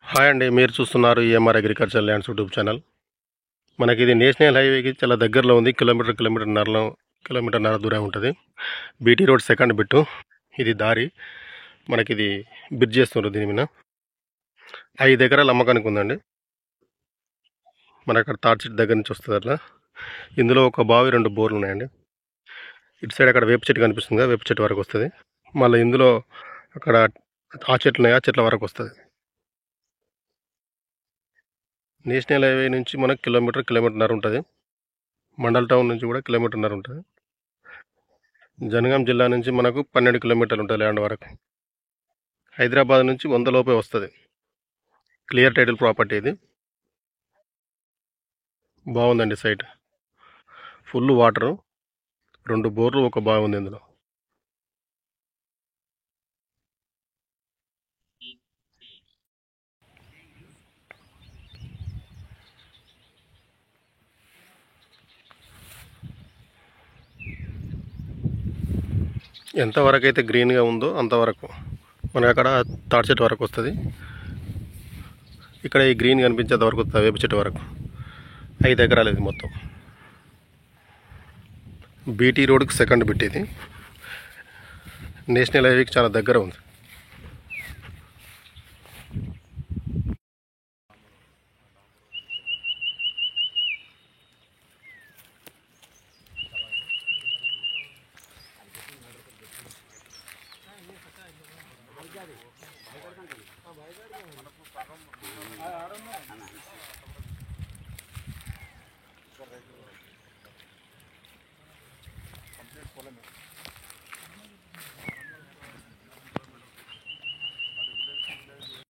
Hi అండి, మీరు చూస్తున్నారు EMR agriculture lands YouTube channel. మనకి ఇది నేషనల్ హైవేకి చాలా దగ్గరలో ఉంది. కిలోమీటర్న్నర దూరం ఉంటుంది. BT road second bit. ఇది దారి మనకి ఇది బ్రిడ్జ్ చేస్తున్నారు. దీని మీద 5 ఎకరాల అమ్మకానికి ఉందండి. మనకు అక్కడ తాటి చెట్టు దగ్గర నుంచి వస్తుంది. అట్లా ఇందులో ఒక బావి 2 బోర్లు ఉన్నాయండి. ఇటు సైడ్ అక్కడ వేప చెట్టు కనిపిస్తుంది కదా, వేప చెట్టు వరకు వస్తుంది. మళ్ళీ ఇందులో అక్కడ ఆ చెట్లు ఉన్నాయి, ఆ చెట్ల వరకు వస్తుంది. నేషనల్ హైవే నుంచి మనకు కిలోమీటర్న్నర ఉంటుంది. మండల్ టౌన్ నుంచి కూడా కిలోమీటర్న్నర ఉంటుంది. జనగాం జిల్లా నుంచి మనకు 12 కిలోమీటర్లు ఉంటుంది ల్యాండ్ వరకు. హైదరాబాద్ నుంచి 100 లోపే వస్తుంది. Clear title property. ఇది బాగుందండి. సైట్ ఫుల్ వాటరు, 2 బోర్లు, ఒక బావి ఉంది ఇందులో. ఎంతవరకు అయితే గ్రీన్గా ఉందో అంతవరకు మనకు అక్కడ తాటి చెట్టు వరకు వస్తుంది. ఇక్కడ ఈ గ్రీన్ కనిపించేంత వరకు వస్తుంది, వేప చెట్టు వరకు. 5 ఎకరాలు ఇది మొత్తం. బీటీ రోడ్కి సెకండ్ బిట్. ఇది నేషనల్ హైవేకి చాలా దగ్గర ఉంది.